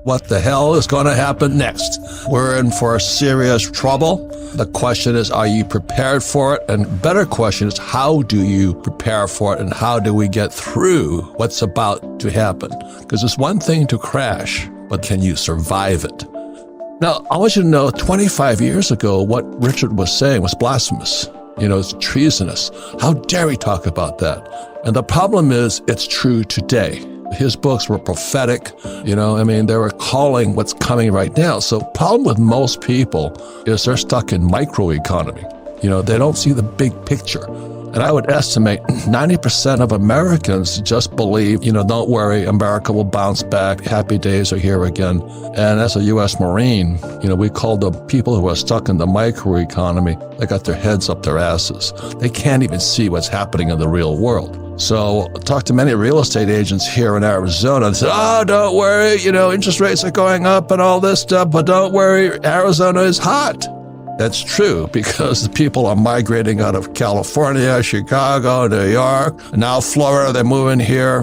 What the hell is going to happen next? We're in for serious trouble. The question is, are you prepared for it? And better question is, how do you prepare for it? And how do we get through what's about to happen? Because it's one thing to crash, but can you survive it? Now, I want you to know 25 years ago, what Richard was saying was blasphemous. It's treasonous. How dare he talk about that? And the problem is, it's true today. His books were prophetic, they were calling what's coming right now. So problem with most people is they're stuck in microeconomy. They don't see the big picture. And I would estimate 90% of Americans just believe, don't worry, America will bounce back. Happy days are here again. And as a U.S. Marine, we call the people who are stuck in the microeconomy, they got their heads up their asses. They can't even see what's happening in the real world. So I talked to many real estate agents here in Arizona and said, don't worry, interest rates are going up and all this stuff, but don't worry, Arizona is hot. That's true because the people are migrating out of California, Chicago, New York, and now Florida, they're moving here,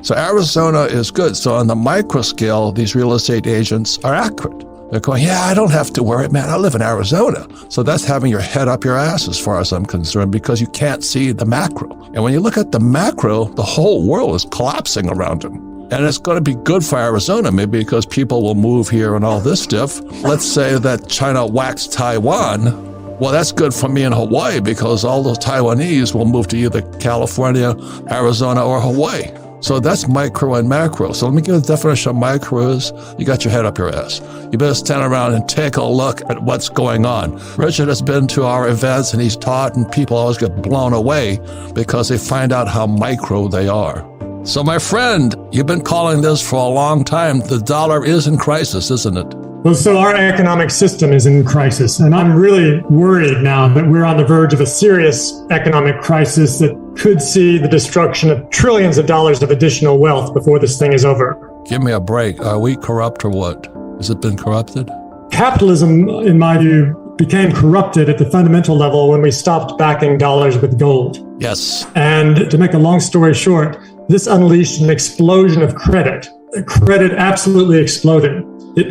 So Arizona is good. So on the micro scale, these real estate agents are accurate. They're going, I don't have to worry, man. I live in Arizona. So that's having your head up your ass as far as I'm concerned because you can't see the macro. And when you look at the macro, the whole world is collapsing around them. And it's going to be good for Arizona, maybe because people will move here and all this stuff. Let's say that China whacks Taiwan. Well, that's good for me in Hawaii because all those Taiwanese will move to either California, Arizona, or Hawaii. So that's micro and macro. So let me give you the definition of micro is you got your head up your ass. You better stand around and take a look at what's going on. Richard has been to our events and he's taught, and people always get blown away because they find out how micro they are. So my friend, you've been calling this for a long time. The dollar is in crisis, isn't it? Well, so our economic system is in crisis, and I'm really worried now that we're on the verge of a serious economic crisis that could see the destruction of trillions of dollars of additional wealth before this thing is over. Give me a break. Are we corrupt or what? Has it been corrupted? Capitalism, in my view, became corrupted at the fundamental level when we stopped backing dollars with gold. Yes. And to make a long story short, this unleashed an explosion of credit. Credit absolutely exploded.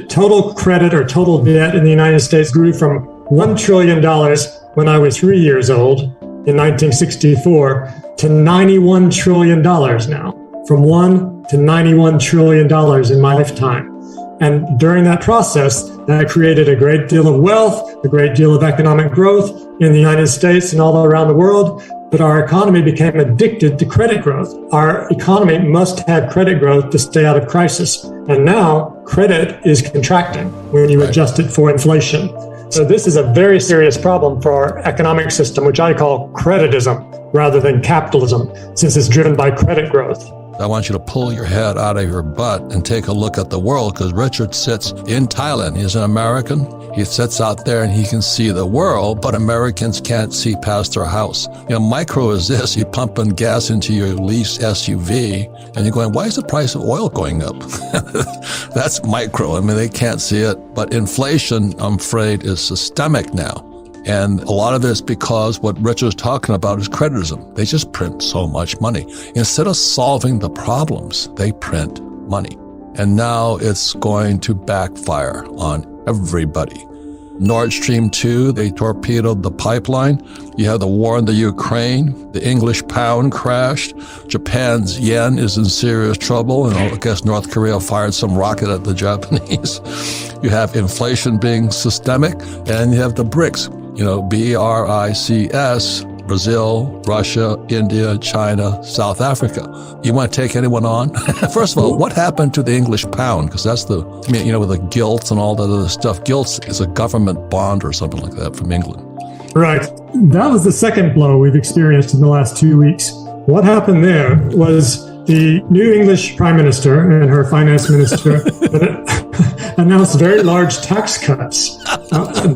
Total credit or total debt in the United States grew from $1 trillion when I was 3 years old in 1964 to $91 trillion now. From $1 to $91 trillion in my lifetime. And during that process, that created a great deal of wealth, a great deal of economic growth in the United States and all around the world. But our economy became addicted to credit growth. Our economy must have credit growth to stay out of crisis. And now credit is contracting when you adjust it for inflation. So this is a very serious problem for our economic system, which I call creditism rather than capitalism, since it's driven by credit growth. I want you to pull your head out of your butt and take a look at the world, because Richard sits in Thailand. He's an American. He sits out there and he can see the world, but Americans can't see past their house. Micro is this. You're pumping gas into your leased SUV and you're going, why is the price of oil going up? That's micro. They can't see it. But inflation, I'm afraid, is systemic now. And a lot of it is because what Richard's talking about is creditism. They just print so much money. Instead of solving the problems, they print money. And now it's going to backfire on everybody. Nord Stream 2, they torpedoed the pipeline. You have the war in the Ukraine. The English pound crashed. Japan's yen is in serious trouble. And I guess North Korea fired some rocket at the Japanese. You have inflation being systemic. And you have the BRICS. BRICS, Brazil, Russia, India, China, South Africa. You want to take anyone on? First of all, what happened to the English pound? Because that's with the gilts and all that other stuff. Gilts is a government bond or something like that from England. Right. That was the second blow we've experienced in the last 2 weeks. What happened there was the new English Prime Minister and her finance minister announced very large tax cuts,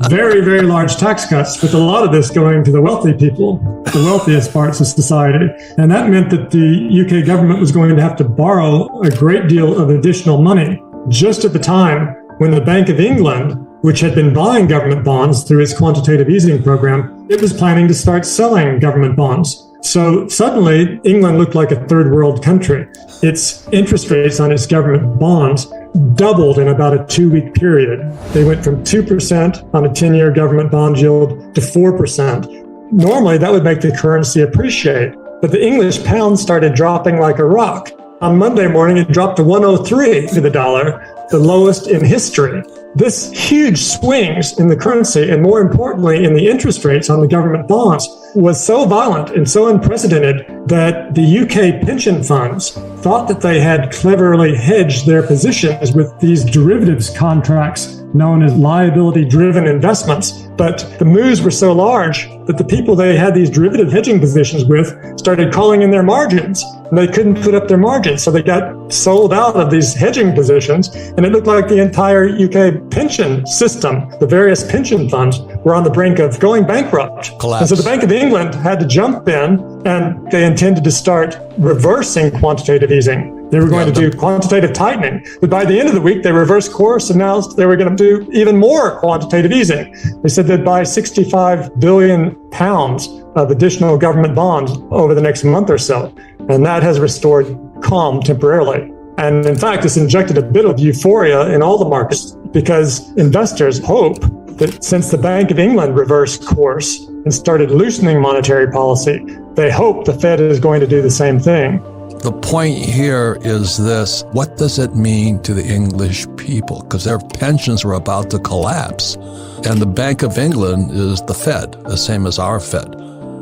very, very large tax cuts, with a lot of this going to the wealthy people, the wealthiest parts of society. And that meant that the UK government was going to have to borrow a great deal of additional money just at the time when the Bank of England, which had been buying government bonds through its quantitative easing program, it was planning to start selling government bonds. So suddenly, England looked like a third world country. Its interest rates on its government bonds doubled in about a 2-week period. They went from 2% on a 10-year government bond yield to 4%. Normally, that would make the currency appreciate, but the English pound started dropping like a rock. On Monday morning, it dropped to 103 to the dollar, the lowest in history. This huge swings in the currency, and more importantly, in the interest rates on the government bonds, was so violent and so unprecedented that the UK pension funds thought that they had cleverly hedged their positions with these derivatives contracts known as liability-driven investments. But the moves were so large that the people they had these derivative hedging positions with started calling in their margins, and they couldn't put up their margins. So they got sold out of these hedging positions, and it looked like the entire UK pension system, the various pension funds, were on the brink of going bankrupt. Collapse. And so the Bank of England had to jump in, and they intended to start reversing quantitative easing. They were going to do quantitative tightening. But by the end of the week, they reversed course, announced they were going to do even more quantitative easing. They said they'd buy 65 billion pounds of additional government bonds over the next month or so. And that has restored calm temporarily. And in fact, it's injected a bit of euphoria in all the markets because investors hope that since the Bank of England reversed course and started loosening monetary policy, they hope the Fed is going to do the same thing. The point here is this: what does it mean to the English people? Because their pensions are about to collapse. And the Bank of England is the Fed, the same as our Fed.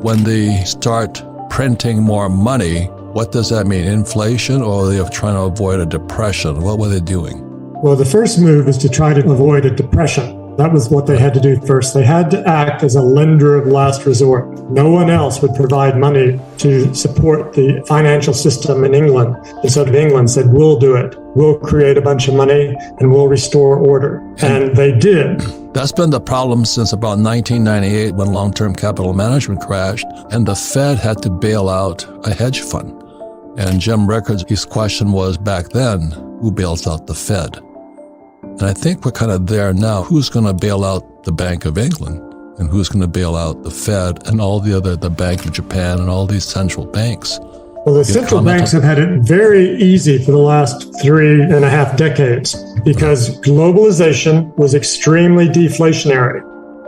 When they start printing more money, what does that mean? Inflation, or are they trying to avoid a depression? What were they doing? Well, the first move is to try to avoid a depression. That was what they had to do first. They had to act as a lender of last resort. No one else would provide money to support the financial system in England. And so England said, we'll do it. We'll create a bunch of money and we'll restore order. And they did. That's been the problem since about 1998 when long-term capital management crashed and the Fed had to bail out a hedge fund. And Jim Rickards, his question was back then, who bails out the Fed? And I think we're kind of there now. Who's going to bail out the Bank of England? And who's going to bail out the Fed and all the Bank of Japan and all these central banks? Well, the central banks have had it very easy for the last 3.5 decades because globalization was extremely deflationary.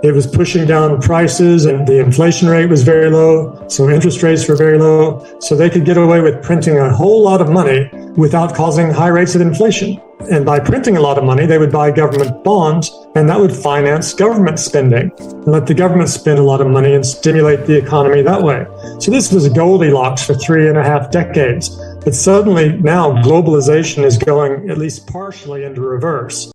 It was pushing down prices and the inflation rate was very low, so interest rates were very low. So they could get away with printing a whole lot of money without causing high rates of inflation. And by printing a lot of money, they would buy government bonds, and that would finance government spending and let the government spend a lot of money and stimulate the economy that way. So this was Goldilocks for 3.5 decades. But suddenly now globalization is going at least partially into reverse.